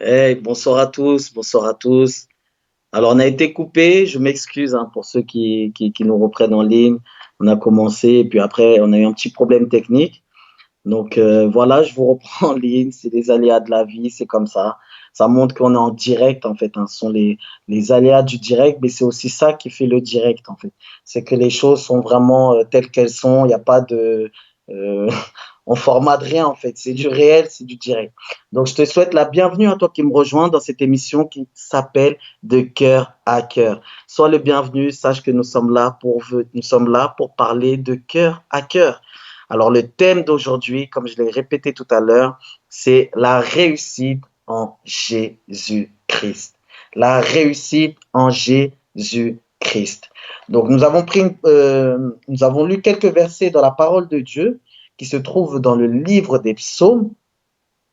Hey, bonsoir à tous, bonsoir à tous. Alors, on a été coupé, je m'excuse pour ceux qui nous reprennent en ligne. On a commencé, et puis après, on a eu un petit problème technique. Donc, voilà, je vous reprends en ligne. C'est des aléas de la vie, c'est comme ça. Ça montre qu'on est en direct, en fait, hein. Ce sont les aléas du direct, mais c'est aussi ça qui fait le direct, en fait. C'est que les choses sont vraiment telles qu'elles sont. Il n'y a pas de. euh, on formate rien, en fait. C'est du réel, c'est du direct. Donc, je te souhaite la bienvenue à toi qui me rejoins dans cette émission qui s'appelle De cœur à cœur. Sois le bienvenu, sache que nous sommes là pour parler de cœur à cœur. Alors, le thème d'aujourd'hui, comme je l'ai répété tout à l'heure, c'est la réussite en Jésus-Christ. La réussite en Jésus-Christ. Donc, nous avons lu quelques versets dans la parole de Dieu qui se trouvent dans le livre des psaumes.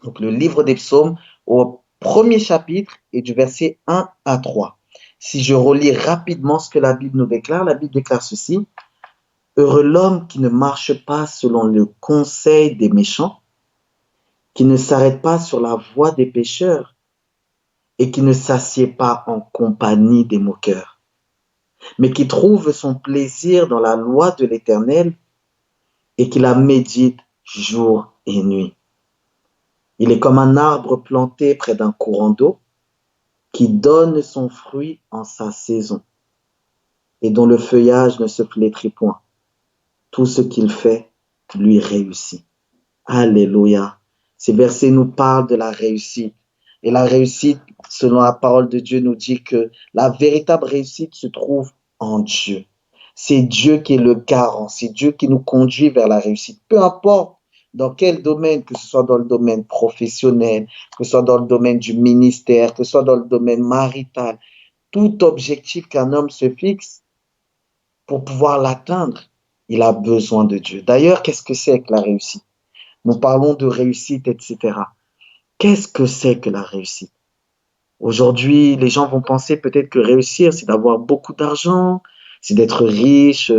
Donc, le livre des psaumes au premier chapitre et du verset 1 à 3. Si je relis rapidement ce que la Bible nous déclare, la Bible déclare ceci. Heureux l'homme qui ne marche pas selon le conseil des méchants, qui ne s'arrête pas sur la voie des pécheurs et qui ne s'assied pas en compagnie des moqueurs, mais qui trouve son plaisir dans la loi de l'Éternel et qui la médite jour et nuit. Il est comme un arbre planté près d'un courant d'eau qui donne son fruit en sa saison et dont le feuillage ne se flétrit point. Tout ce qu'il fait lui réussit. Alléluia. Ces versets nous parlent de la réussite. Et la réussite, selon la parole de Dieu, nous dit que la véritable réussite se trouve en Dieu. C'est Dieu qui est le garant, c'est Dieu qui nous conduit vers la réussite. Peu importe dans quel domaine, que ce soit dans le domaine professionnel, que ce soit dans le domaine du ministère, que ce soit dans le domaine marital, tout objectif qu'un homme se fixe, pour pouvoir l'atteindre, il a besoin de Dieu. D'ailleurs, qu'est-ce que c'est que la réussite? Nous parlons de réussite, etc. Qu'est-ce que c'est que la réussite? Aujourd'hui, les gens vont penser peut-être que réussir, c'est d'avoir beaucoup d'argent, c'est d'être riche,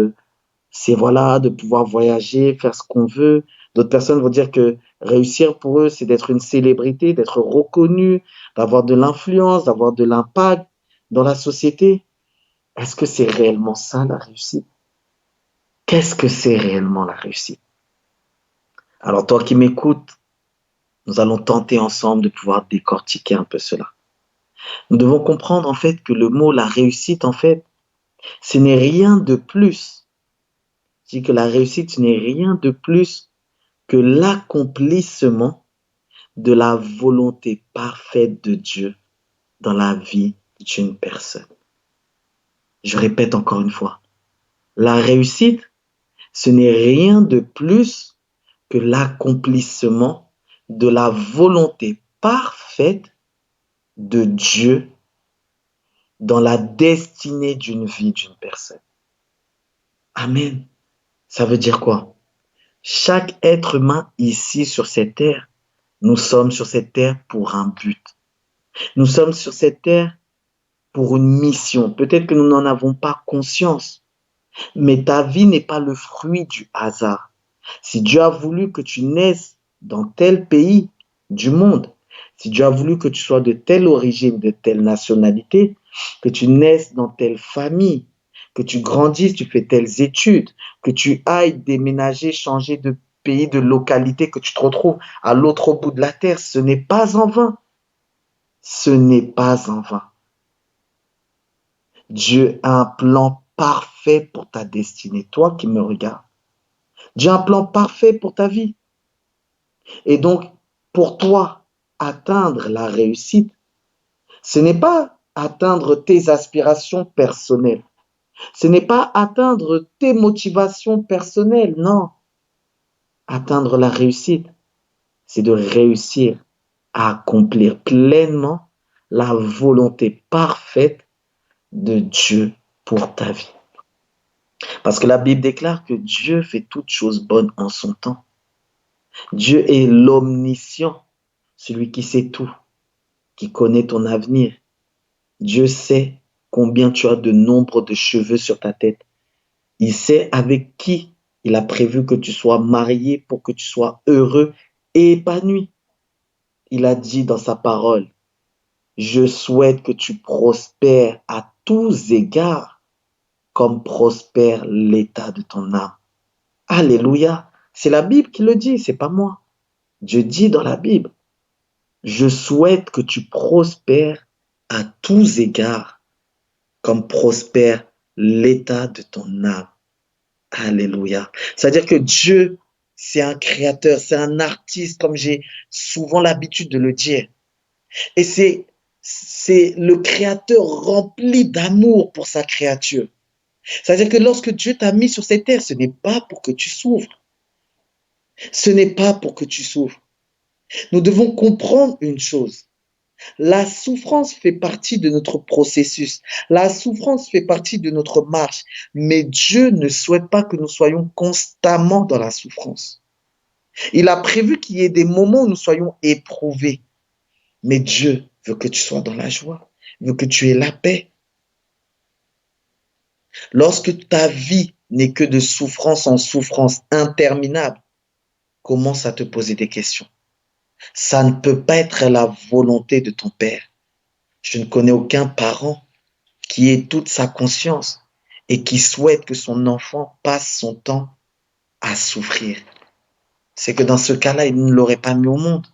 c'est voilà, de pouvoir voyager, faire ce qu'on veut. D'autres personnes vont dire que réussir pour eux, c'est d'être une célébrité, d'être reconnu, d'avoir de l'influence, d'avoir de l'impact dans la société. Est-ce que c'est réellement ça la réussite? Qu'est-ce que c'est réellement la réussite? Alors toi qui m'écoutes, nous allons tenter ensemble de pouvoir décortiquer un peu cela. Nous devons comprendre en fait que le mot la réussite, en fait, ce n'est rien de plus. Je dis que la réussite, ce n'est rien de plus que l'accomplissement de la volonté parfaite de Dieu dans la vie d'une personne. Je répète encore une fois, la réussite, ce n'est rien de plus que l'accomplissement de la volonté parfaite de Dieu dans la destinée d'une vie d'une personne. Amen. Ça veut dire quoi? Chaque être humain ici sur cette terre, nous sommes sur cette terre pour un but. Nous sommes sur cette terre pour une mission. Peut-être que nous n'en avons pas conscience, mais ta vie n'est pas le fruit du hasard. Si Dieu a voulu que tu naisses dans tel pays du monde, si Dieu a voulu que tu sois de telle origine, de telle nationalité, que tu naisses dans telle famille, que tu grandisses, tu fais telles études, que tu ailles déménager, changer de pays, de localité, que tu te retrouves à l'autre bout de la terre, ce n'est pas en vain. Ce n'est pas en vain. Dieu a un plan parfait pour ta destinée, toi qui me regardes. Dieu a un plan parfait pour ta vie. Et donc, pour toi, atteindre la réussite, ce n'est pas atteindre tes aspirations personnelles. Ce n'est pas atteindre tes motivations personnelles, non. Atteindre la réussite, c'est de réussir à accomplir pleinement la volonté parfaite de Dieu pour ta vie. Parce que la Bible déclare que Dieu fait toutes choses bonnes en son temps. Dieu est l'omniscient, celui qui sait tout, qui connaît ton avenir. Dieu sait combien tu as de nombre de cheveux sur ta tête. Il sait avec qui il a prévu que tu sois marié pour que tu sois heureux et épanoui. Il a dit dans sa parole Je souhaite que tu prospères à tous égards, comme prospère l'état de ton âme. Alléluia. C'est la Bible qui le dit, c'est pas moi. Dieu dit dans la Bible, je souhaite que tu prospères à tous égards, comme prospère l'état de ton âme. Alléluia. C'est-à-dire que Dieu, c'est un créateur, c'est un artiste, comme j'ai souvent l'habitude de le dire. Et c'est le créateur rempli d'amour pour sa créature. C'est-à-dire que lorsque Dieu t'a mis sur cette terre, ce n'est pas pour que tu souffres. Ce n'est pas pour que tu souffres. Nous devons comprendre une chose. La souffrance fait partie de notre processus. La souffrance fait partie de notre marche. Mais Dieu ne souhaite pas que nous soyons constamment dans la souffrance. Il a prévu qu'il y ait des moments où nous soyons éprouvés. Mais Dieu veut que tu sois dans la joie, veut que tu aies la paix. Lorsque ta vie n'est que de souffrance en souffrance interminable, commence à te poser des questions. Ça ne peut pas être la volonté de ton Père. Je ne connais aucun parent qui ait toute sa conscience et qui souhaite que son enfant passe son temps à souffrir. C'est que dans ce cas-là, il ne l'aurait pas mis au monde.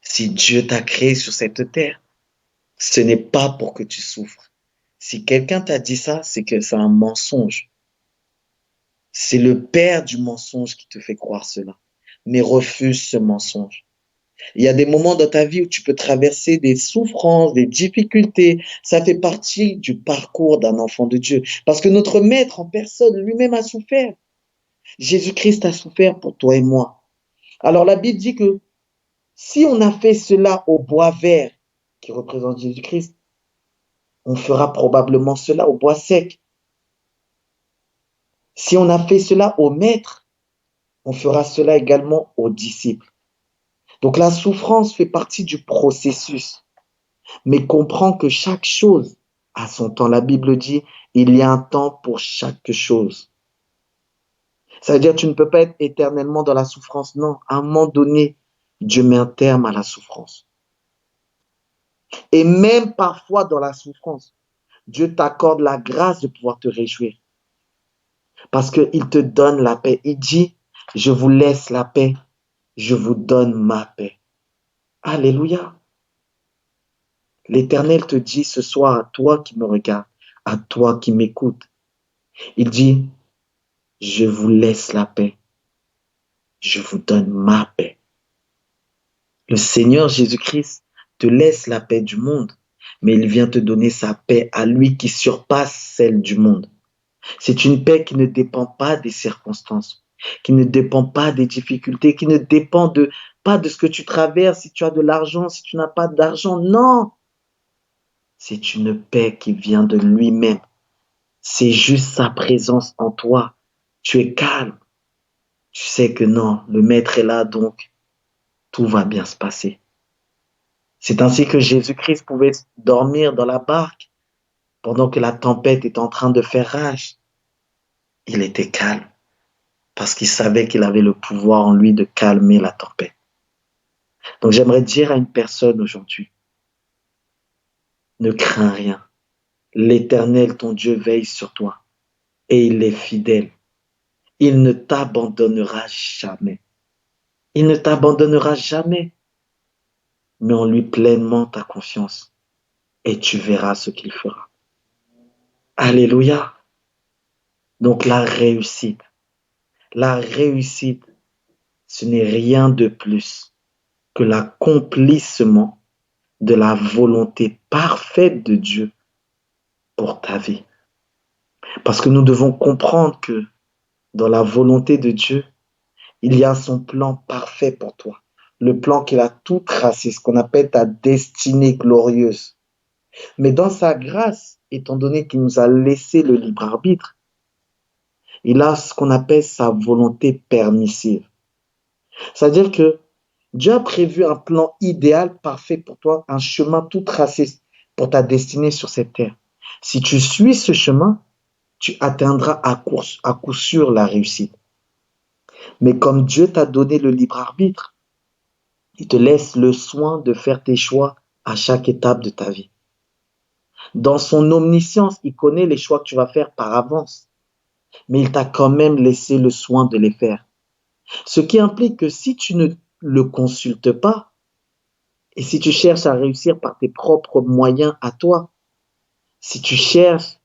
Si Dieu t'a créé sur cette terre, ce n'est pas pour que tu souffres. Si quelqu'un t'a dit ça, c'est que c'est un mensonge. C'est le père du mensonge qui te fait croire cela. Mais refuse ce mensonge. Il y a des moments dans ta vie où tu peux traverser des souffrances, des difficultés. Ça fait partie du parcours d'un enfant de Dieu. Parce que notre maître en personne lui-même a souffert. Jésus-Christ a souffert pour toi et moi. Alors la Bible dit que si on a fait cela au bois vert, qui représente Jésus-Christ, on fera probablement cela au bois sec. Si on a fait cela au maître, on fera cela également aux disciples. Donc la souffrance fait partie du processus. Mais comprends que chaque chose a son temps. La Bible dit, il y a un temps pour chaque chose. Ça veut dire que tu ne peux pas être éternellement dans la souffrance. Non, à un moment donné, Dieu met un terme à la souffrance. Et même parfois dans la souffrance, Dieu t'accorde la grâce de pouvoir te réjouir. Parce qu'il te donne la paix. Il dit, je vous laisse la paix, je vous donne ma paix. Alléluia. L'Éternel te dit ce soir à toi qui me regardes, à toi qui m'écoutes. Il dit, je vous laisse la paix, je vous donne ma paix. Le Seigneur Jésus-Christ te laisse la paix du monde, mais il vient te donner sa paix à lui qui surpasse celle du monde. C'est une paix qui ne dépend pas des circonstances, qui ne dépend pas des difficultés, qui ne dépend pas de ce que tu traverses, si tu as de l'argent, si tu n'as pas d'argent. Non, c'est une paix qui vient de lui-même. C'est juste sa présence en toi. Tu es calme. Tu sais que non, le Maître est là, donc tout va bien se passer. C'est ainsi que Jésus-Christ pouvait dormir dans la barque pendant que la tempête est en train de faire rage. Il était calme parce qu'il savait qu'il avait le pouvoir en lui de calmer la tempête. Donc j'aimerais dire à une personne aujourd'hui, ne crains rien. L'Éternel, ton Dieu, veille sur toi et il est fidèle. Il ne t'abandonnera jamais. Il ne t'abandonnera jamais. Mets en lui pleinement ta confiance et tu verras ce qu'il fera. Alléluia. Donc la réussite, ce n'est rien de plus que l'accomplissement de la volonté parfaite de Dieu pour ta vie. Parce que nous devons comprendre que dans la volonté de Dieu, il y a son plan parfait pour toi. Le plan qu'il a tout tracé, ce qu'on appelle ta destinée glorieuse. Mais dans sa grâce, étant donné qu'il nous a laissé le libre arbitre, il a ce qu'on appelle sa volonté permissive. C'est-à-dire que Dieu a prévu un plan idéal, parfait pour toi, un chemin tout tracé pour ta destinée sur cette terre. Si tu suis ce chemin, tu atteindras à coup sûr la réussite. Mais comme Dieu t'a donné le libre arbitre, il te laisse le soin de faire tes choix à chaque étape de ta vie. Dans son omniscience, il connaît les choix que tu vas faire par avance, mais il t'a quand même laissé le soin de les faire. Ce qui implique que si tu ne le consultes pas, et si tu cherches à réussir par tes propres moyens à toi, si tu cherches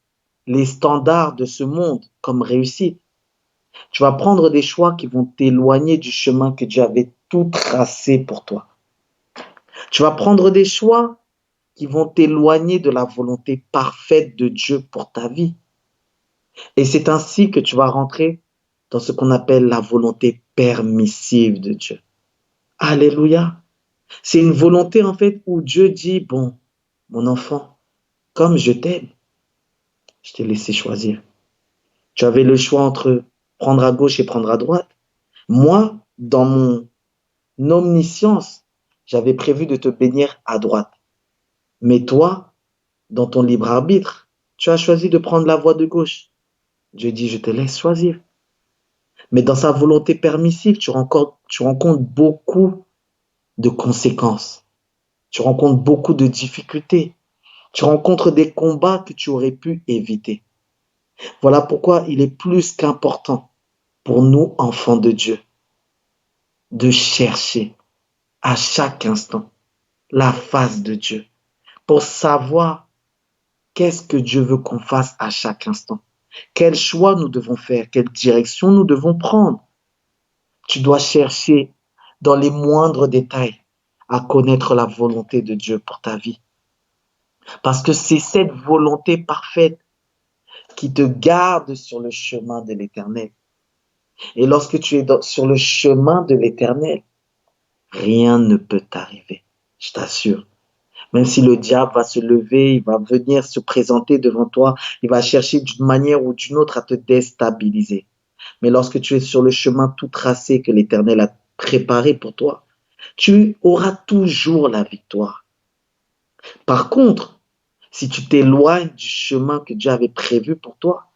les standards de ce monde comme réussite, tu vas prendre des choix qui vont t'éloigner du chemin que Dieu avait tout tracé pour toi. Tu vas prendre des choix qui vont t'éloigner de la volonté parfaite de Dieu pour ta vie. Et c'est ainsi que tu vas rentrer dans ce qu'on appelle la volonté permissive de Dieu. Alléluia. C'est une volonté en fait où Dieu dit, bon, mon enfant, comme je t'aime, je t'ai laissé choisir. Tu avais le choix entre prendre à gauche et prendre à droite. Moi, dans mon omniscience, j'avais prévu de te bénir à droite. Mais toi, dans ton libre arbitre, tu as choisi de prendre la voie de gauche. Dieu dit, je te laisse choisir. Mais dans sa volonté permissive, tu rencontres beaucoup de conséquences. Tu rencontres beaucoup de difficultés. Tu rencontres des combats que tu aurais pu éviter. Voilà pourquoi il est plus qu'important pour nous, enfants de Dieu, de chercher à chaque instant la face de Dieu pour savoir qu'est-ce que Dieu veut qu'on fasse à chaque instant. Quel choix nous devons faire, quelle direction nous devons prendre. Tu dois chercher dans les moindres détails à connaître la volonté de Dieu pour ta vie. Parce que c'est cette volonté parfaite qui te garde sur le chemin de l'éternel. Et lorsque tu es sur le chemin de l'éternel, rien ne peut t'arriver, je t'assure. Même si le diable va se lever, il va venir se présenter devant toi, il va chercher d'une manière ou d'une autre à te déstabiliser. Mais lorsque tu es sur le chemin tout tracé que l'Éternel a préparé pour toi, tu auras toujours la victoire. Par contre, si tu t'éloignes du chemin que Dieu avait prévu pour toi,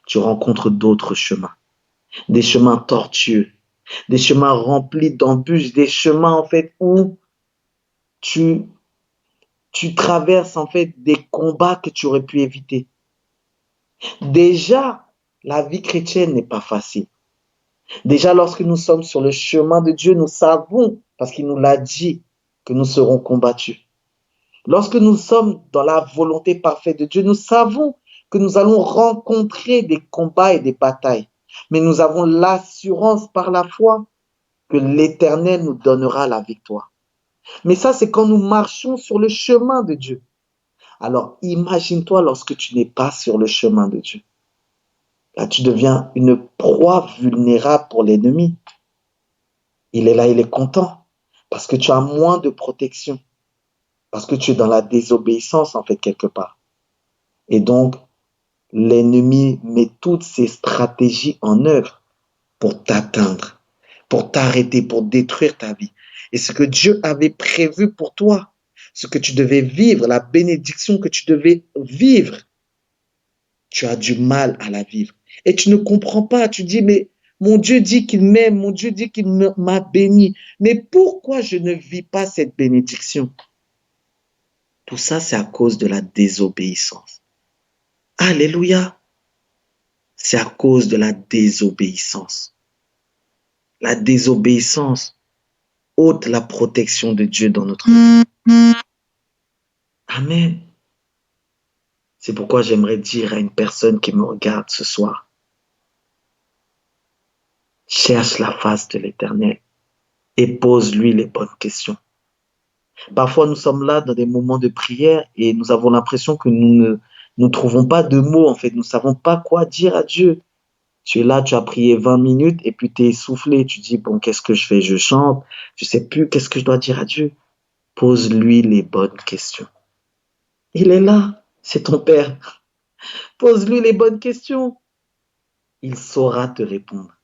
tu rencontres d'autres chemins, des chemins tortueux, des chemins remplis d'embûches, des chemins en fait où tu, tu traverses en fait des combats que tu aurais pu éviter. Déjà, la vie chrétienne n'est pas facile. Déjà, lorsque nous sommes sur le chemin de Dieu, nous savons, parce qu'il nous l'a dit, que nous serons combattus. Lorsque nous sommes dans la volonté parfaite de Dieu, nous savons que nous allons rencontrer des combats et des batailles. Mais nous avons l'assurance par la foi que l'Éternel nous donnera la victoire. Mais ça, c'est quand nous marchons sur le chemin de Dieu. Alors, imagine-toi lorsque tu n'es pas sur le chemin de Dieu. Là, tu deviens une proie vulnérable pour l'ennemi. Il est là, il est content, parce que tu as moins de protection, parce que tu es dans la désobéissance, en fait, quelque part. Et donc, l'ennemi met toutes ses stratégies en œuvre pour t'atteindre, pour t'arrêter, pour détruire ta vie. Et ce que Dieu avait prévu pour toi, ce que tu devais vivre, la bénédiction que tu devais vivre, tu as du mal à la vivre. Et tu ne comprends pas, tu dis, mais mon Dieu dit qu'il m'aime, mon Dieu dit qu'il m'a béni. Mais pourquoi je ne vis pas cette bénédiction? Tout ça, c'est à cause de la désobéissance. Alléluia. C'est à cause de la désobéissance. La désobéissance ôte la protection de Dieu dans notre vie. Amen. C'est pourquoi j'aimerais dire à une personne qui me regarde ce soir, cherche la face de l'Éternel et pose-lui les bonnes questions. Parfois, nous sommes là dans des moments de prière et nous avons l'impression que nous ne trouvons pas de mots, en fait. Nous ne savons pas quoi dire à Dieu. Tu es là, tu as prié 20 minutes et puis tu es essoufflé. Tu dis, bon, qu'est-ce que je fais? Je chante. Je ne sais plus qu'est-ce que je dois dire à Dieu. Pose-lui les bonnes questions. Il est là, c'est ton Père. Pose-lui les bonnes questions. Il saura te répondre.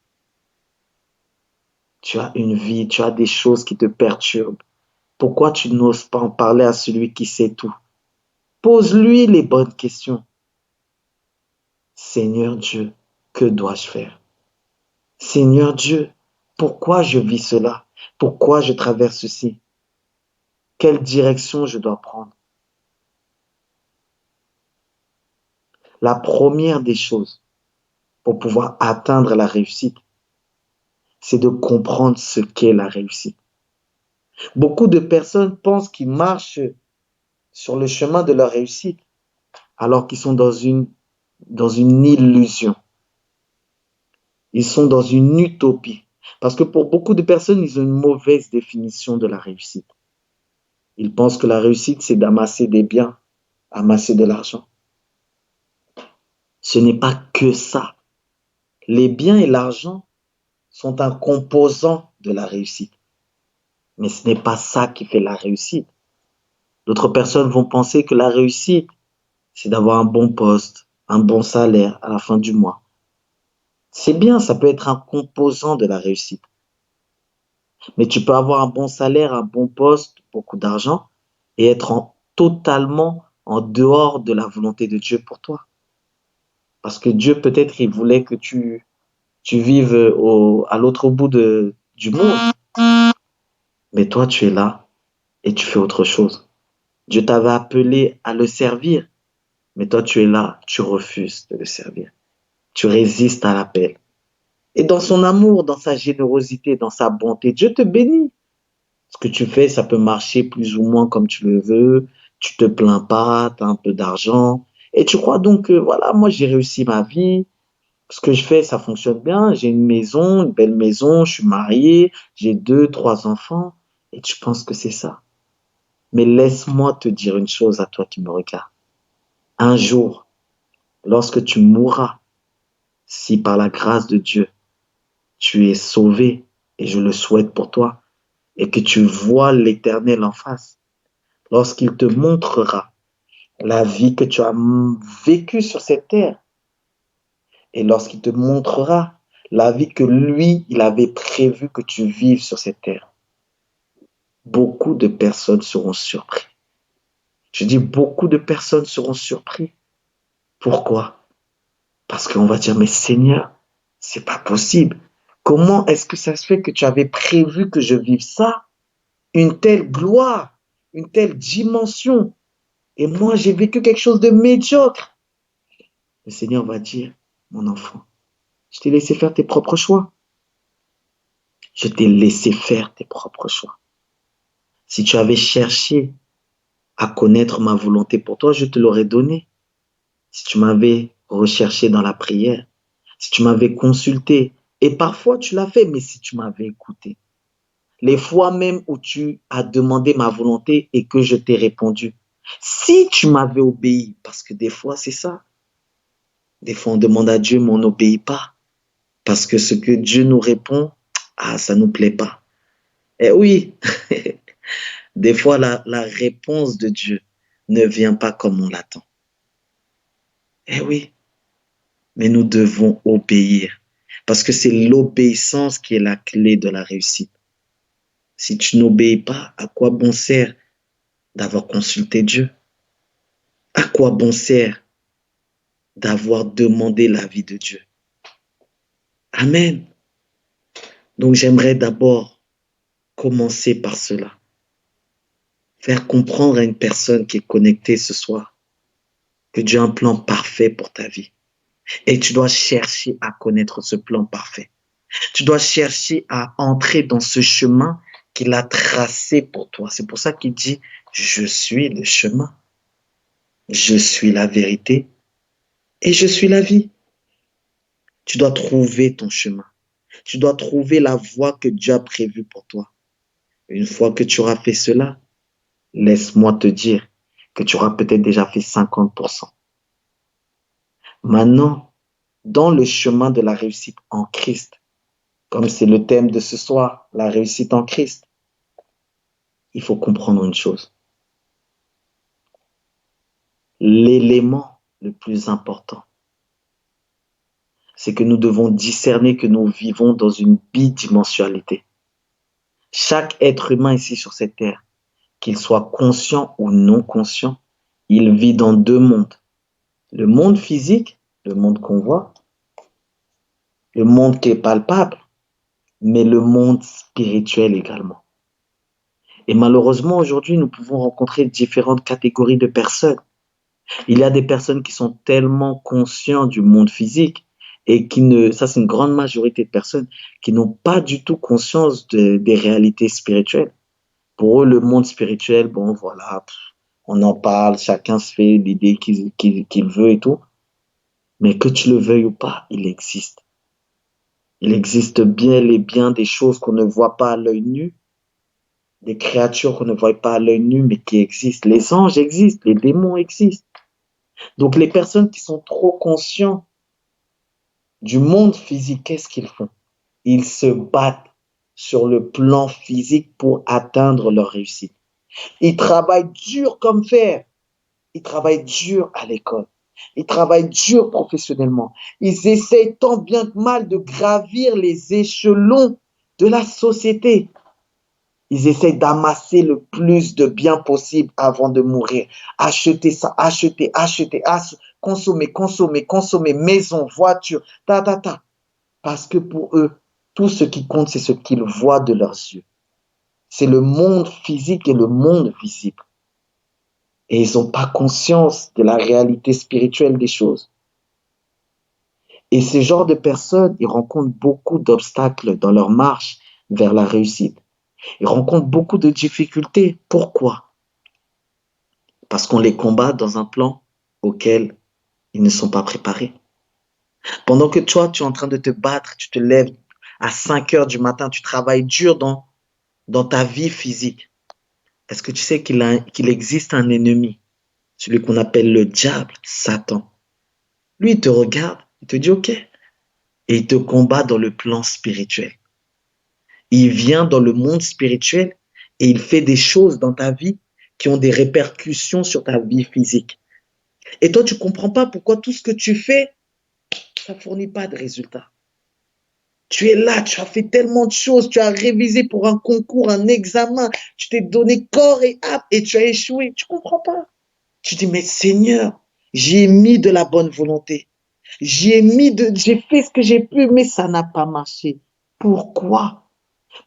Tu as une vie, tu as des choses qui te perturbent. Pourquoi tu n'oses pas en parler à celui qui sait tout? Pose-lui les bonnes questions. Seigneur Dieu, que dois-je faire? Seigneur Dieu, pourquoi je vis cela? Pourquoi je traverse ceci? Quelle direction je dois prendre? La première des choses pour pouvoir atteindre la réussite, c'est de comprendre ce qu'est la réussite. Beaucoup de personnes pensent qu'ils marchent sur le chemin de leur réussite alors qu'ils sont dans une illusion. Ils sont dans une utopie. Parce que pour beaucoup de personnes, ils ont une mauvaise définition de la réussite. Ils pensent que la réussite, c'est d'amasser des biens, amasser de l'argent. Ce n'est pas que ça. Les biens et l'argent sont un composant de la réussite. Mais ce n'est pas ça qui fait la réussite. D'autres personnes vont penser que la réussite, c'est d'avoir un bon poste, un bon salaire à la fin du mois. C'est bien, ça peut être un composant de la réussite. Mais tu peux avoir un bon salaire, un bon poste, beaucoup d'argent et être totalement en dehors de la volonté de Dieu pour toi. Parce que Dieu, peut-être, il voulait que tu vives à l'autre bout du monde. Mais toi, tu es là et tu fais autre chose. Dieu t'avait appelé à le servir, mais toi, tu es là, tu refuses de le servir. Tu résistes à l'appel. Et dans son amour, dans sa générosité, dans sa bonté, Dieu te bénit. Ce que tu fais, ça peut marcher plus ou moins comme tu le veux. Tu te plains pas, tu as un peu d'argent. Et tu crois donc que, voilà, moi, j'ai réussi ma vie. Ce que je fais, ça fonctionne bien. J'ai une maison, une belle maison, je suis marié, j'ai 2, 3 enfants. Et tu penses que c'est ça. Mais laisse-moi te dire une chose à toi qui me regarde. Un jour, lorsque tu mourras, si par la grâce de Dieu, tu es sauvé, et je le souhaite pour toi, et que tu vois l'Éternel en face, lorsqu'il te montrera la vie que tu as vécue sur cette terre, et lorsqu'il te montrera la vie que lui, il avait prévu que tu vives sur cette terre, beaucoup de personnes seront surprises. Je dis beaucoup de personnes seront surprises. Pourquoi? Parce qu'on va dire, mais Seigneur, c'est pas possible. Comment est-ce que ça se fait que tu avais prévu que je vive ça? Une telle gloire, une telle dimension. Et moi, j'ai vécu quelque chose de médiocre. Le Seigneur va dire, mon enfant, je t'ai laissé faire tes propres choix. Je t'ai laissé faire tes propres choix. Si tu avais cherché à connaître ma volonté pour toi, je te l'aurais donné. Si tu m'avais recherché dans la prière, si tu m'avais consulté, et parfois tu l'as fait, mais si tu m'avais écouté, les fois même où tu as demandé ma volonté et que je t'ai répondu, si tu m'avais obéi, parce que des fois c'est ça, des fois on demande à Dieu mais on n'obéit pas, parce que ce que Dieu nous répond, ah ça nous plaît pas. Eh oui, des fois la réponse de Dieu ne vient pas comme on l'attend. Eh oui, mais nous devons obéir, parce que c'est l'obéissance qui est la clé de la réussite. Si tu n'obéis pas, à quoi bon sert d'avoir consulté Dieu? À quoi bon sert d'avoir demandé l'avis de Dieu? Amen. Donc j'aimerais d'abord commencer par cela. Faire comprendre à une personne qui est connectée ce soir que Dieu a un plan parfait pour ta vie. Et tu dois chercher à connaître ce plan parfait. Tu dois chercher à entrer dans ce chemin qu'il a tracé pour toi. C'est pour ça qu'il dit, je suis le chemin, je suis la vérité et je suis la vie. Tu dois trouver ton chemin. Tu dois trouver la voie que Dieu a prévue pour toi. Une fois que tu auras fait cela, laisse-moi te dire que tu auras peut-être déjà fait 50%. Maintenant, dans le chemin de la réussite en Christ, comme c'est le thème de ce soir, la réussite en Christ, il faut comprendre une chose. L'élément le plus important, c'est que nous devons discerner que nous vivons dans une bidimensionnalité. Chaque être humain ici sur cette terre, qu'il soit conscient ou non conscient, il vit dans 2 mondes. Le monde physique, le monde qu'on voit, le monde qui est palpable, mais le monde spirituel également. Et malheureusement, aujourd'hui, nous pouvons rencontrer différentes catégories de personnes. Il y a des personnes qui sont tellement conscientes du monde physique et qui ne, ça c'est une grande majorité de personnes qui n'ont pas du tout conscience des réalités spirituelles. Pour eux, le monde spirituel, bon, voilà, on en parle, chacun se fait l'idée qu'il veut et tout. Mais que tu le veuilles ou pas, il existe. Il existe bien et bien des choses qu'on ne voit pas à l'œil nu, des créatures qu'on ne voit pas à l'œil nu, mais qui existent. Les anges existent, les démons existent. Donc les personnes qui sont trop conscientes du monde physique, qu'est-ce qu'ils font? Ils se battent sur le plan physique pour atteindre leur réussite. Ils travaillent dur comme fer. Ils travaillent dur à l'école. Ils travaillent dur professionnellement. Ils essayent tant bien que mal de gravir les échelons de la société. Ils essayent d'amasser le plus de biens possible avant de mourir. Acheter ça, acheter, consommer, consommer, consommer, maison, voiture, ta. Parce que pour eux, tout ce qui compte, c'est ce qu'ils voient de leurs yeux. C'est le monde physique et le monde visible. Et ils n'ont pas conscience de la réalité spirituelle des choses. Et ce genre de personnes, ils rencontrent beaucoup d'obstacles dans leur marche vers la réussite. Ils rencontrent beaucoup de difficultés. Pourquoi? Parce qu'on les combat dans un plan auquel ils ne sont pas préparés. Pendant que toi, tu es en train de te battre, tu te lèves à 5 heures du matin, tu travailles dur dans ta vie physique. Est-ce que tu sais qu'il existe un ennemi, celui qu'on appelle le diable, Satan? Lui, il te regarde, il te dit OK, et il te combat dans le plan spirituel. Il vient dans le monde spirituel et il fait des choses dans ta vie qui ont des répercussions sur ta vie physique. Et toi, tu ne comprends pas pourquoi tout ce que tu fais, ça ne fournit pas de résultats. Tu es là, tu as fait tellement de choses, tu as révisé pour un concours, un examen, tu t'es donné corps et âme et tu as échoué. Tu ne comprends pas. Tu dis, mais Seigneur, j'ai mis de la bonne volonté. J'ai fait ce que j'ai pu, mais ça n'a pas marché. Pourquoi?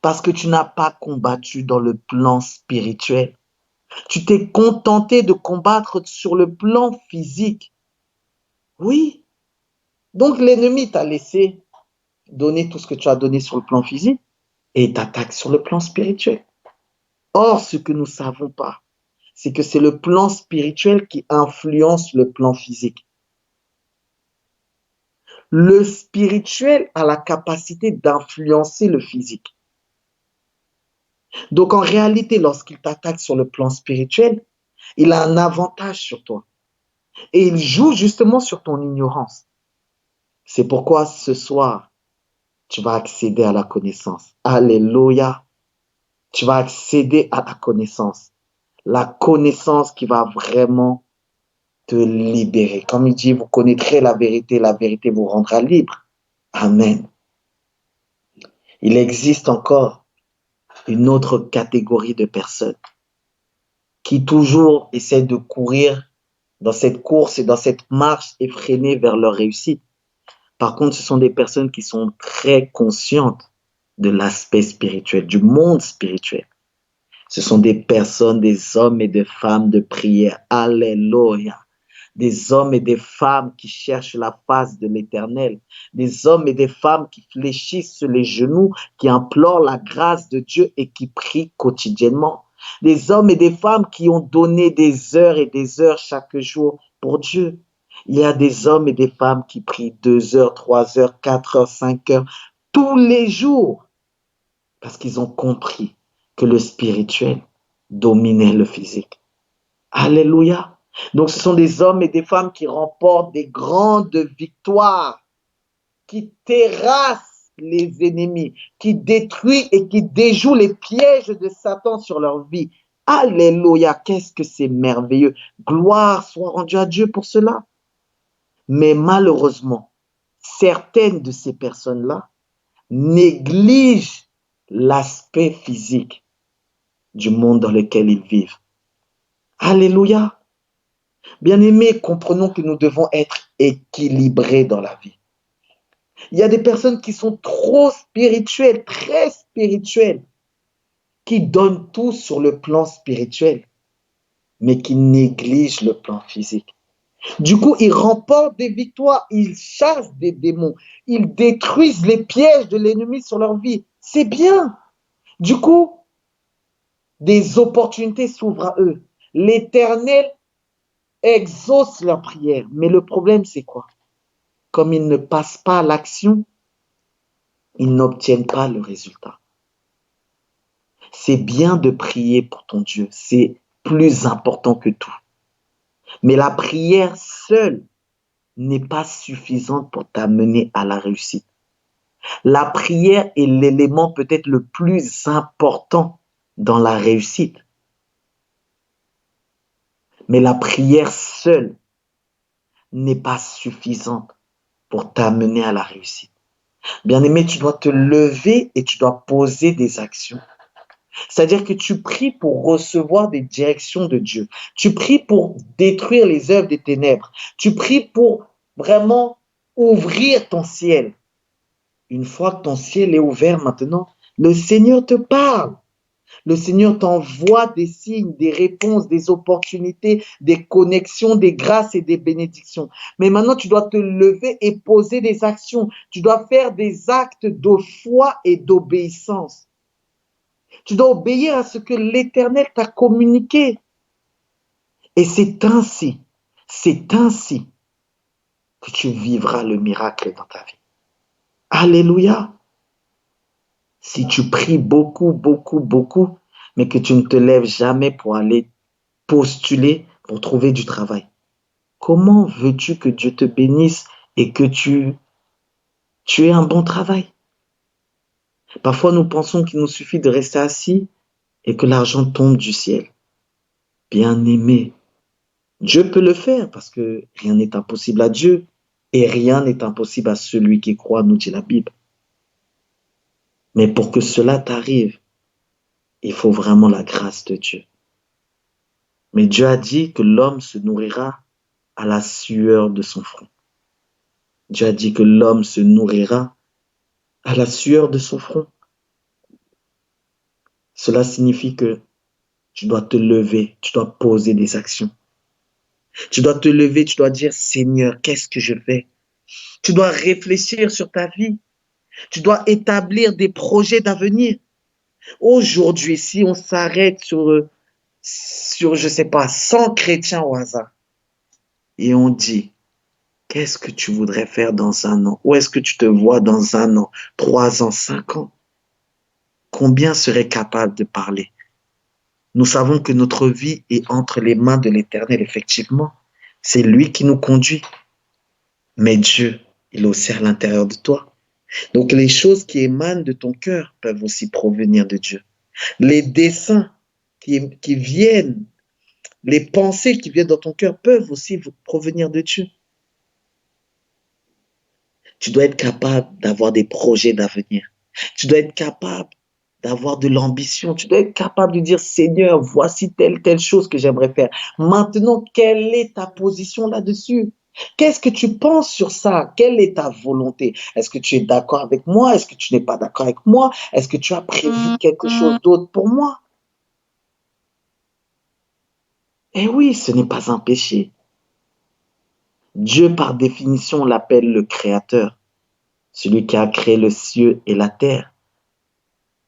Parce que tu n'as pas combattu dans le plan spirituel. Tu t'es contenté de combattre sur le plan physique. Oui. Donc l'ennemi t'a laissé donner tout ce que tu as donné sur le plan physique et il t'attaque sur le plan spirituel. Or, ce que nous ne savons pas, c'est que c'est le plan spirituel qui influence le plan physique. Le spirituel a la capacité d'influencer le physique. Donc, en réalité, lorsqu'il t'attaque sur le plan spirituel, il a un avantage sur toi. Et il joue justement sur ton ignorance. C'est pourquoi ce soir, tu vas accéder à la connaissance. Alléluia. Tu vas accéder à la connaissance. La connaissance qui va vraiment te libérer. Comme il dit, vous connaîtrez la vérité vous rendra libre. Amen. Il existe encore une autre catégorie de personnes qui toujours essaient de courir dans cette course et dans cette marche effrénée vers leur réussite. Par contre, ce sont des personnes qui sont très conscientes de l'aspect spirituel, du monde spirituel. Ce sont des personnes, des hommes et des femmes de prière. Alléluia. Des hommes et des femmes qui cherchent la face de l'Éternel. Des hommes et des femmes qui fléchissent sur les genoux, qui implorent la grâce de Dieu et qui prient quotidiennement. Des hommes et des femmes qui ont donné des heures et des heures chaque jour pour Dieu. Il y a des hommes et des femmes qui prient 2 heures, 3 heures, 4 heures, 5 heures, tous les jours, parce qu'ils ont compris que le spirituel dominait le physique. Alléluia. Donc ce sont des hommes et des femmes qui remportent des grandes victoires, qui terrassent les ennemis, qui détruisent et qui déjouent les pièges de Satan sur leur vie. Alléluia, qu'est-ce que c'est merveilleux. Gloire soit rendue à Dieu pour cela. Mais malheureusement, certaines de ces personnes-là négligent l'aspect physique du monde dans lequel ils vivent. Alléluia. Bien-aimés, comprenons que nous devons être équilibrés dans la vie. Il y a des personnes qui sont trop spirituelles, très spirituelles, qui donne tout sur le plan spirituel, mais qui néglige le plan physique. Du coup, ils remportent des victoires, ils chassent des démons, ils détruisent les pièges de l'ennemi sur leur vie. C'est bien. Du coup, des opportunités s'ouvrent à eux. L'Éternel exauce leurs prières. Mais le problème, c'est quoi? Comme ils ne passent pas à l'action, ils n'obtiennent pas le résultat. C'est bien de prier pour ton Dieu. C'est plus important que tout. Mais la prière seule n'est pas suffisante pour t'amener à la réussite. La prière est l'élément peut-être le plus important dans la réussite. Mais la prière seule n'est pas suffisante pour t'amener à la réussite. Bien-aimé, tu dois te lever et tu dois poser des actions. C'est-à-dire que tu pries pour recevoir des directions de Dieu. Tu pries pour détruire les œuvres des ténèbres. Tu pries pour vraiment ouvrir ton ciel. Une fois que ton ciel est ouvert maintenant, le Seigneur te parle. Le Seigneur t'envoie des signes, des réponses, des opportunités, des connexions, des grâces et des bénédictions. Mais maintenant, tu dois te lever et poser des actions. Tu dois faire des actes de foi et d'obéissance. Tu dois obéir à ce que l'Éternel t'a communiqué. Et c'est ainsi que tu vivras le miracle dans ta vie. Alléluia. Si tu pries beaucoup, beaucoup, beaucoup, mais que tu ne te lèves jamais pour aller postuler pour trouver du travail, comment veux-tu que Dieu te bénisse et que tu aies un bon travail? Parfois, nous pensons qu'il nous suffit de rester assis et que l'argent tombe du ciel. Bien-aimé, Dieu peut le faire parce que rien n'est impossible à Dieu et rien n'est impossible à celui qui croit, nous dit la Bible. Mais pour que cela t'arrive, il faut vraiment la grâce de Dieu. Mais Dieu a dit que l'homme se nourrira à la sueur de son front. Dieu a dit que l'homme se nourrira à la sueur de son front. Cela signifie que tu dois te lever, tu dois poser des actions. Tu dois te lever, tu dois dire, Seigneur, qu'est-ce que je fais? Tu dois réfléchir sur ta vie. Tu dois établir des projets d'avenir. Aujourd'hui, si on s'arrête sur, je sais pas, 100 chrétiens au hasard et on dit, qu'est-ce que tu voudrais faire dans un an? Où est-ce que tu te vois dans un an, 3 ans, 5 ans? Combien seraient capables de parler? Nous savons que notre vie est entre les mains de l'Éternel, effectivement. C'est lui qui nous conduit. Mais Dieu, il est aussi à l'intérieur de toi. Donc les choses qui émanent de ton cœur peuvent aussi provenir de Dieu. Les desseins qui viennent, les pensées qui viennent dans ton cœur peuvent aussi provenir de Dieu. Tu dois être capable d'avoir des projets d'avenir. Tu dois être capable d'avoir de l'ambition. Tu dois être capable de dire, Seigneur, voici telle chose que j'aimerais faire. Maintenant, quelle est ta position là-dessus? Qu'est-ce que tu penses sur ça? Quelle est ta volonté? Est-ce que tu es d'accord avec moi? Est-ce que tu n'es pas d'accord avec moi? Est-ce que tu as prévu quelque chose d'autre pour moi? Eh oui, ce n'est pas un péché. Dieu, par définition, l'appelle le Créateur, celui qui a créé le ciel et la terre.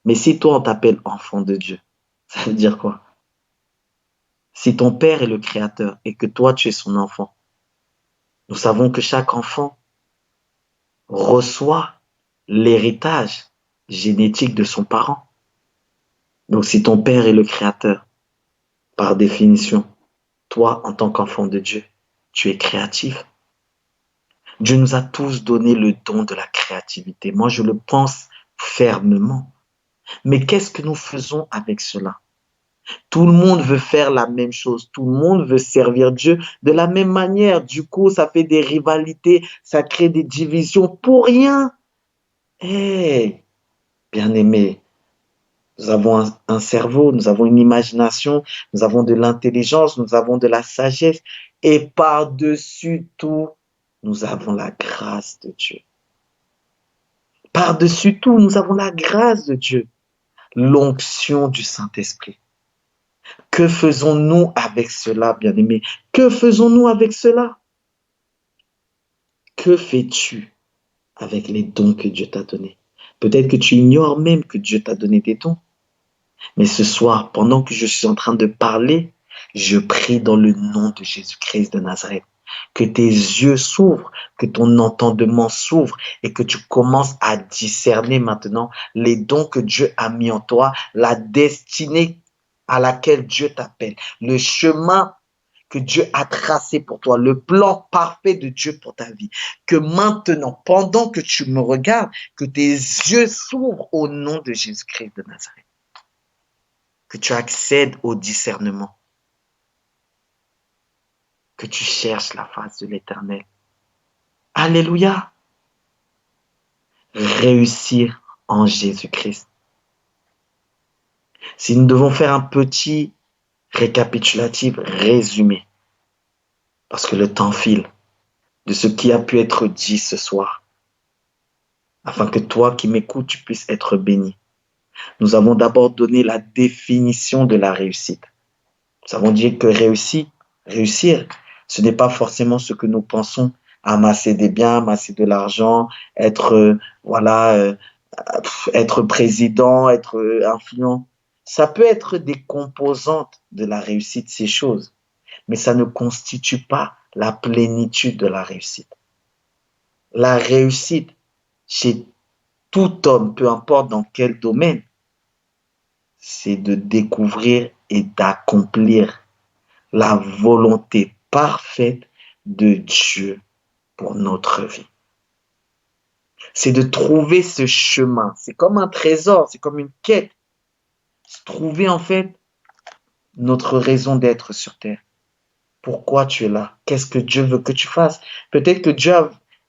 Mais si toi, on t'appelle enfant de Dieu, ça veut dire quoi? Si ton père est le Créateur et que toi, tu es son enfant, nous savons que chaque enfant reçoit l'héritage génétique de son parent. Donc, si ton père est le Créateur, par définition, toi, en tant qu'enfant de Dieu, tu es créatif. Dieu nous a tous donné le don de la créativité. Moi, je le pense fermement. Mais qu'est-ce que nous faisons avec cela? Tout le monde veut faire la même chose. Tout le monde veut servir Dieu de la même manière. Du coup, ça fait des rivalités, ça crée des divisions pour rien. Hey, bien-aimé, nous avons un cerveau, nous avons une imagination, nous avons de l'intelligence, nous avons de la sagesse. Et par-dessus tout, nous avons la grâce de Dieu. Par-dessus tout, nous avons la grâce de Dieu. l'onction du Saint-Esprit. Que faisons-nous avec cela, bien-aimés? Que faisons-nous avec cela? Que fais-tu avec les dons que Dieu t'a donnés? Peut-être que tu ignores même que Dieu t'a donné des dons. Mais ce soir, pendant que je suis en train de parler, je prie dans le nom de Jésus-Christ de Nazareth. Que tes yeux s'ouvrent, que ton entendement s'ouvre et que tu commences à discerner maintenant les dons que Dieu a mis en toi, la destinée à laquelle Dieu t'appelle, le chemin que Dieu a tracé pour toi, le plan parfait de Dieu pour ta vie. Que maintenant, pendant que tu me regardes, que tes yeux s'ouvrent au nom de Jésus-Christ de Nazareth. Que tu accèdes au discernement, que tu cherches la face de l'Éternel. Alléluia. Réussir en Jésus-Christ. Si nous devons faire un petit récapitulatif résumé, parce que le temps file, de ce qui a pu être dit ce soir, afin que toi qui m'écoutes, tu puisses être béni. Nous avons d'abord donné la définition de la réussite. Nous avons dit que réussir, ce n'est pas forcément ce que nous pensons, amasser des biens, amasser de l'argent, être, être président, être influent. Ça peut être des composantes de la réussite, ces choses, mais ça ne constitue pas la plénitude de la réussite. La réussite chez tout homme, peu importe dans quel domaine, c'est de découvrir et d'accomplir la volonté parfaite de Dieu pour notre vie. C'est de trouver ce chemin. C'est comme un trésor, c'est comme une quête. Trouver en fait notre raison d'être sur terre. Pourquoi tu es là? Qu'est-ce que Dieu veut que tu fasses? Peut-être que Dieu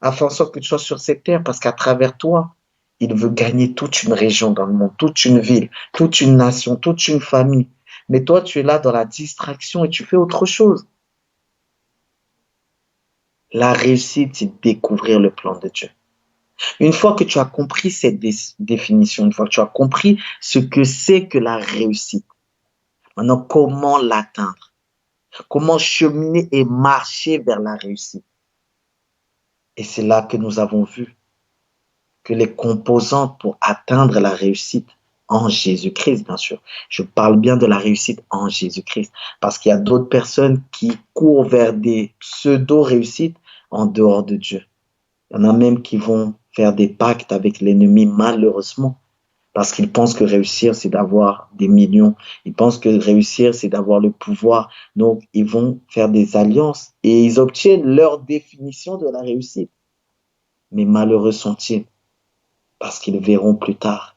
a fait en sorte que tu sois sur cette terre parce qu'à travers toi, il veut gagner toute une région dans le monde, toute une ville, toute une nation, toute une famille. Mais toi, tu es là dans la distraction et tu fais autre chose. La réussite, c'est découvrir le plan de Dieu. Une fois que tu as compris cette définition, une fois que tu as compris ce que c'est que la réussite, maintenant, comment l'atteindre? Comment cheminer et marcher vers la réussite? Et c'est là que nous avons vu que les composantes pour atteindre la réussite en Jésus-Christ, bien sûr. Je parle bien de la réussite en Jésus-Christ parce qu'il y a d'autres personnes qui courent vers des pseudo-réussites en dehors de Dieu. Il y en a même qui vont faire des pactes avec l'ennemi malheureusement parce qu'ils pensent que réussir, c'est d'avoir des millions. Ils pensent que réussir, c'est d'avoir le pouvoir. Donc, ils vont faire des alliances et ils obtiennent leur définition de la réussite. Mais malheureux sont-ils parce qu'ils verront plus tard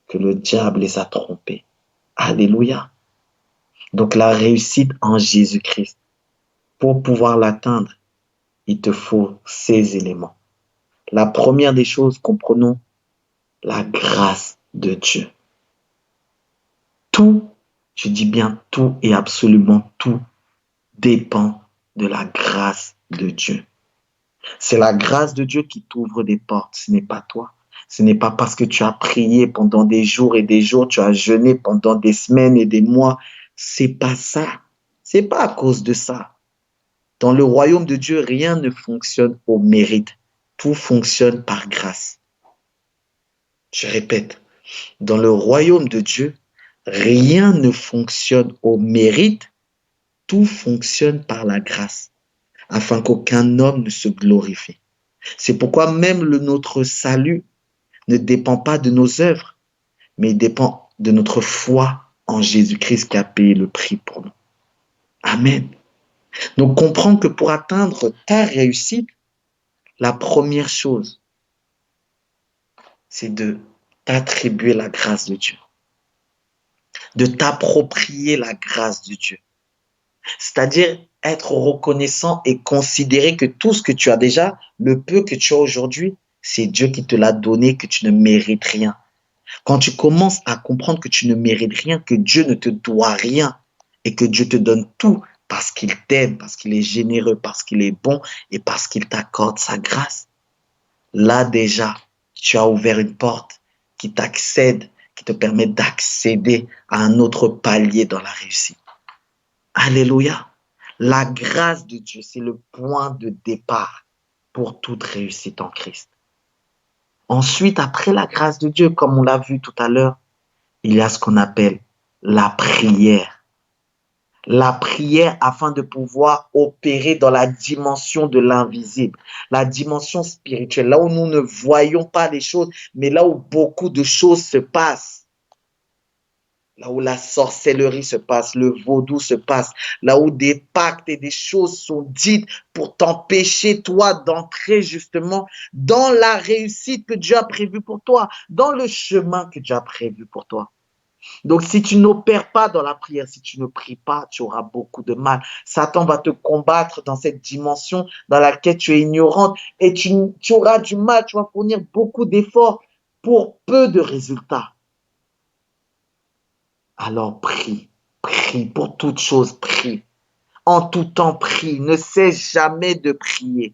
que le diable les a trompés. Alléluia. Donc, la réussite en Jésus-Christ, pour pouvoir l'atteindre, il te faut ces éléments. La première des choses, comprenons la grâce de Dieu. Tout, je dis bien tout et absolument tout, dépend de la grâce de Dieu. C'est la grâce de Dieu qui t'ouvre des portes, ce n'est pas toi. Ce n'est pas parce que tu as prié pendant des jours et des jours, tu as jeûné pendant des semaines et des mois. C'est pas ça. C'est pas à cause de ça. Dans le royaume de Dieu, rien ne fonctionne au mérite. Tout fonctionne par grâce. Je répète, dans le royaume de Dieu, rien ne fonctionne au mérite. Tout fonctionne par la grâce, afin qu'aucun homme ne se glorifie. C'est pourquoi même notre salut ne dépend pas de nos œuvres, mais il dépend de notre foi en Jésus-Christ qui a payé le prix pour nous. Amen. Donc comprends que pour atteindre ta réussite, la première chose, c'est de t'attribuer la grâce de Dieu, de t'approprier la grâce de Dieu. C'est-à-dire être reconnaissant et considérer que tout ce que tu as déjà, le peu que tu as aujourd'hui, c'est Dieu qui te l'a donné, que tu ne mérites rien. Quand tu commences à comprendre que tu ne mérites rien, que Dieu ne te doit rien et que Dieu te donne tout parce qu'il t'aime, parce qu'il est généreux, parce qu'il est bon et parce qu'il t'accorde sa grâce, là déjà, tu as ouvert une porte qui t'accède, qui te permet d'accéder à un autre palier dans la réussite. Alléluia. La grâce de Dieu, c'est le point de départ pour toute réussite en Christ. Ensuite, après la grâce de Dieu, comme on l'a vu tout à l'heure, il y a ce qu'on appelle la prière. La prière afin de pouvoir opérer dans la dimension de l'invisible, la dimension spirituelle, là où nous ne voyons pas les choses, mais là où beaucoup de choses se passent. Là où la sorcellerie se passe, le vaudou se passe, là où des pactes et des choses sont dites pour t'empêcher, toi, d'entrer justement dans la réussite que Dieu a prévue pour toi, dans le chemin que Dieu a prévu pour toi. Donc, si tu n'opères pas dans la prière, si tu ne pries pas, tu auras beaucoup de mal. Satan va te combattre dans cette dimension dans laquelle tu es ignorante et tu auras du mal, tu vas fournir beaucoup d'efforts pour peu de résultats. Alors prie, prie pour toute chose, prie. En tout temps, prie. Ne cesse jamais de prier.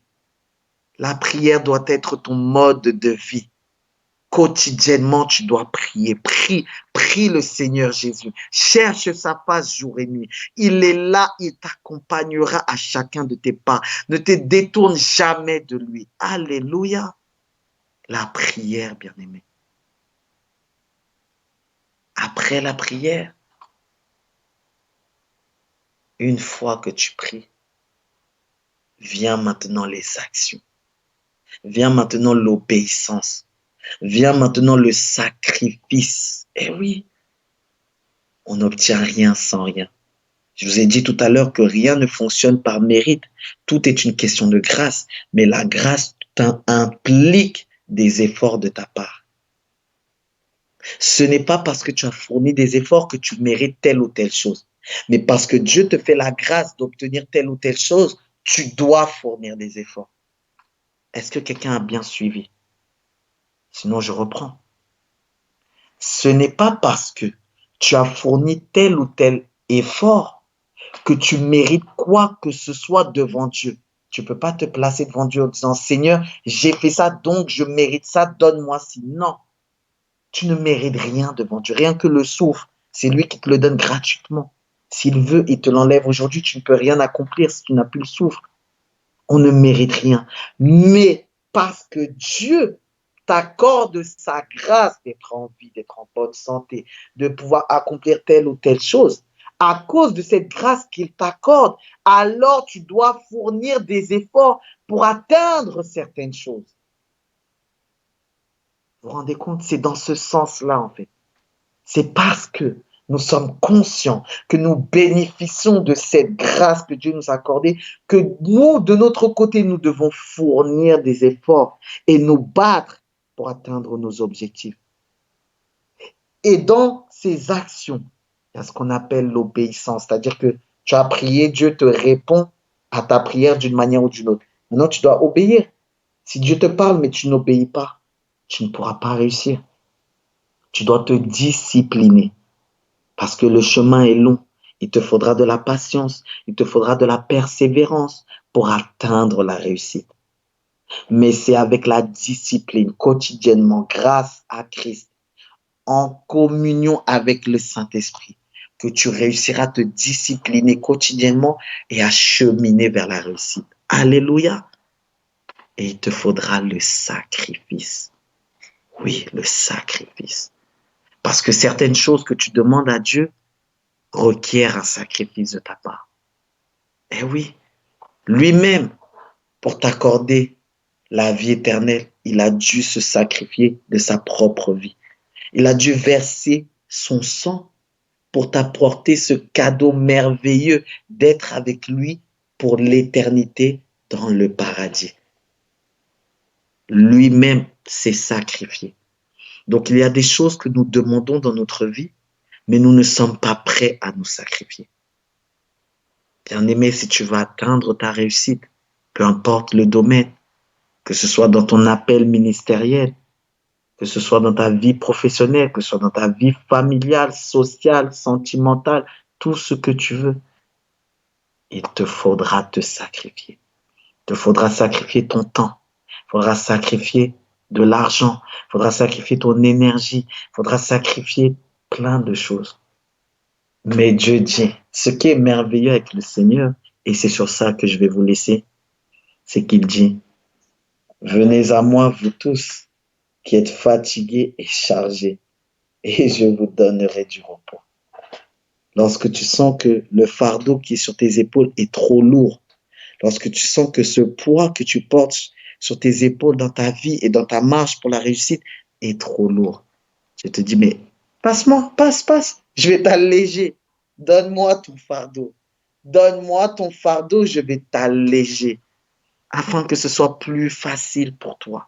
La prière doit être ton mode de vie. Quotidiennement, tu dois prier. Prie, prie le Seigneur Jésus. Cherche sa face jour et nuit. Il est là, il t'accompagnera à chacun de tes pas. Ne te détourne jamais de lui. Alléluia. La prière, bien-aimé. Après la prière, une fois que tu pries, vient maintenant les actions. Vient maintenant l'obéissance. Vient maintenant le sacrifice. Eh oui, on n'obtient rien sans rien. Je vous ai dit tout à l'heure que rien ne fonctionne par mérite. Tout est une question de grâce. Mais la grâce implique des efforts de ta part. Ce n'est pas parce que tu as fourni des efforts que tu mérites telle ou telle chose. Mais parce que Dieu te fait la grâce d'obtenir telle ou telle chose, tu dois fournir des efforts. Est-ce que quelqu'un a bien suivi? Sinon, je reprends. Ce n'est pas parce que tu as fourni tel ou tel effort que tu mérites quoi que ce soit devant Dieu. Tu ne peux pas te placer devant Dieu en disant, Seigneur, j'ai fait ça, donc je mérite ça, donne-moi ci. Non, tu ne mérites rien devant Dieu, rien que le souffle. C'est lui qui te le donne gratuitement. S'il veut, il te l'enlève aujourd'hui. Tu ne peux rien accomplir si tu n'as plus le souffle. On ne mérite rien. Mais parce que Dieu t'accorde sa grâce d'être en vie, d'être en bonne santé, de pouvoir accomplir telle ou telle chose, à cause de cette grâce qu'il t'accorde, alors tu dois fournir des efforts pour atteindre certaines choses. Vous vous rendez compte? C'est dans ce sens-là, en fait. C'est parce que nous sommes conscients que nous bénéficions de cette grâce que Dieu nous a accordée, que nous, de notre côté, nous devons fournir des efforts et nous battre pour atteindre nos objectifs. Et dans ces actions, il y a ce qu'on appelle l'obéissance, c'est-à-dire que tu as prié, Dieu te répond à ta prière d'une manière ou d'une autre. Maintenant, tu dois obéir. Si Dieu te parle, mais tu n'obéis pas, tu ne pourras pas réussir. Tu dois te discipliner. Parce que le chemin est long. Il te faudra de la patience, il te faudra de la persévérance pour atteindre la réussite. Mais c'est avec la discipline, quotidiennement, grâce à Christ, en communion avec le Saint-Esprit, que tu réussiras à te discipliner quotidiennement et à cheminer vers la réussite. Alléluia. Et il te faudra le sacrifice. Oui, le sacrifice. Parce que certaines choses que tu demandes à Dieu requièrent un sacrifice de ta part. Eh oui, lui-même, pour t'accorder la vie éternelle, il a dû se sacrifier de sa propre vie. Il a dû verser son sang pour t'apporter ce cadeau merveilleux d'être avec lui pour l'éternité dans le paradis. Lui-même s'est sacrifié. Donc il y a des choses que nous demandons dans notre vie, mais nous ne sommes pas prêts à nous sacrifier. Bien-aimé, si tu veux atteindre ta réussite, peu importe le domaine, que ce soit dans ton appel ministériel, que ce soit dans ta vie professionnelle, que ce soit dans ta vie familiale, sociale, sentimentale, tout ce que tu veux, il te faudra te sacrifier. Il te faudra sacrifier ton temps. Il faudra sacrifier de l'argent, il faudra sacrifier ton énergie, il faudra sacrifier plein de choses. Mais Dieu dit, ce qui est merveilleux avec le Seigneur, et c'est sur ça que je vais vous laisser, c'est qu'il dit, venez à moi, vous tous, qui êtes fatigués et chargés, et je vous donnerai du repos. Lorsque tu sens que le fardeau qui est sur tes épaules est trop lourd, lorsque tu sens que ce poids que tu portes sur tes épaules dans ta vie et dans ta marche pour la réussite est trop lourd, je te dis, mais passe-moi, passe, je vais t'alléger. Donne-moi ton fardeau. Donne-moi ton fardeau, je vais t'alléger afin que ce soit plus facile pour toi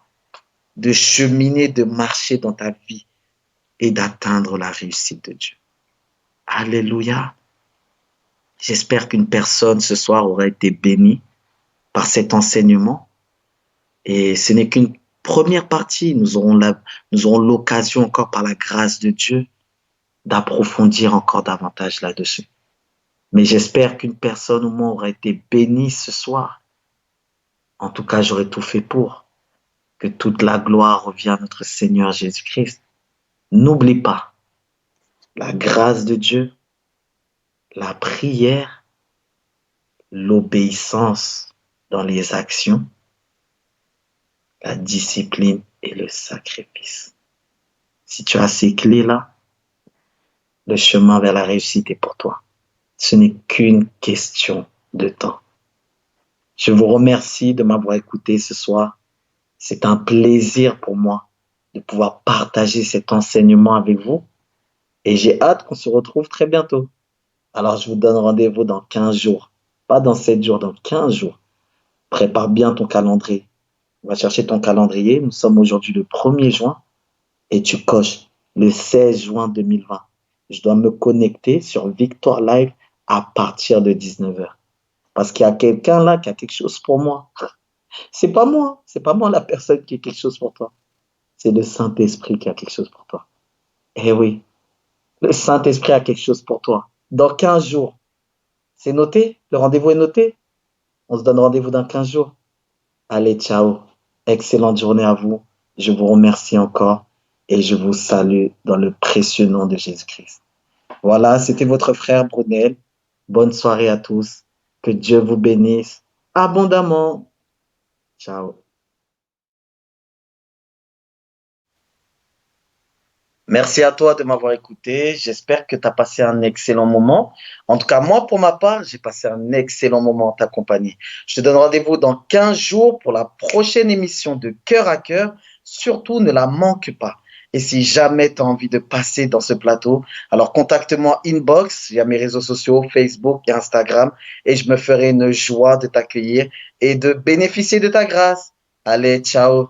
de cheminer, de marcher dans ta vie et d'atteindre la réussite de Dieu. Alléluia. J'espère qu'une personne ce soir aura été bénie par cet enseignement. Et ce n'est qu'une première partie. Nous aurons l'occasion encore par la grâce de Dieu d'approfondir encore davantage là-dessus. Mais j'espère qu'une personne au moins aura été bénie ce soir. En tout cas, j'aurai tout fait pour que toute la gloire revienne à notre Seigneur Jésus-Christ. N'oublie pas la grâce de Dieu, la prière, l'obéissance dans les actions, la discipline et le sacrifice. Si tu as ces clés-là, le chemin vers la réussite est pour toi. Ce n'est qu'une question de temps. Je vous remercie de m'avoir écouté ce soir. C'est un plaisir pour moi de pouvoir partager cet enseignement avec vous et j'ai hâte qu'on se retrouve très bientôt. Alors, je vous donne rendez-vous dans 15 jours, pas dans 7 jours, dans 15 jours. Prépare bien ton calendrier. On va chercher ton calendrier. Nous sommes aujourd'hui le 1er juin et tu coches le 16 juin 2020. Je dois me connecter sur Victoire Live à partir de 19h. Parce qu'il y a quelqu'un là qui a quelque chose pour moi. C'est pas moi la personne qui a quelque chose pour toi. C'est le Saint-Esprit qui a quelque chose pour toi. Eh oui, le Saint-Esprit a quelque chose pour toi. Dans 15 jours. C'est noté? Le rendez-vous est noté? On se donne rendez-vous dans 15 jours. Allez, ciao. Excellente journée à vous. Je vous remercie encore et je vous salue dans le précieux nom de Jésus-Christ. Voilà, c'était votre frère Brunel. Bonne soirée à tous. Que Dieu vous bénisse abondamment. Ciao. Merci à toi de m'avoir écouté. J'espère que tu as passé un excellent moment. En tout cas, moi, pour ma part, j'ai passé un excellent moment en ta compagnie. Je te donne rendez-vous dans 15 jours pour la prochaine émission de Cœur à Cœur. Surtout, ne la manque pas. Et si jamais tu as envie de passer dans ce plateau, alors contacte-moi inbox. Il y a mes réseaux sociaux, Facebook et Instagram. Et je me ferai une joie de t'accueillir et de bénéficier de ta grâce. Allez, ciao.